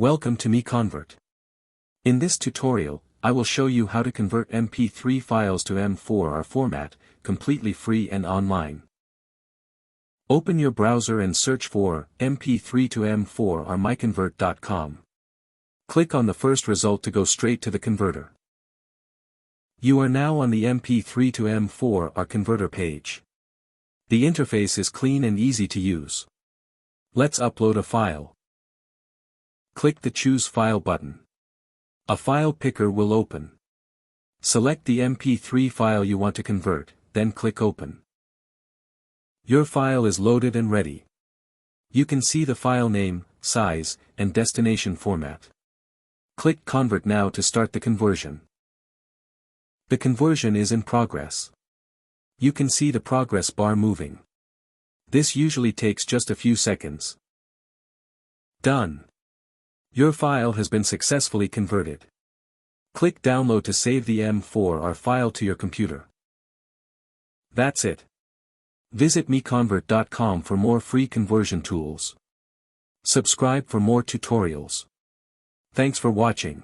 Welcome to MiConvert. In this tutorial, I will show you how to convert MP3 files to M4R format, completely free and online. Open your browser and search for MP3 to M4R MiConvert.com. Click on the first result to go straight to the converter. You are now on the MP3 to M4R converter page. The interface is clean and easy to use. Let's upload a file. Click the Choose File button. A file picker will open. Select the MP3 file you want to convert, then click Open. Your file is loaded and ready. You can see the file name, size, and destination format. Click Convert now to start the conversion. The conversion is in progress. You can see the progress bar moving. This usually takes just a few seconds. Done. Your file has been successfully converted. Click Download to save the M4R file to your computer. That's it. Visit MiConvert.com for more free conversion tools. Subscribe for more tutorials. Thanks for watching.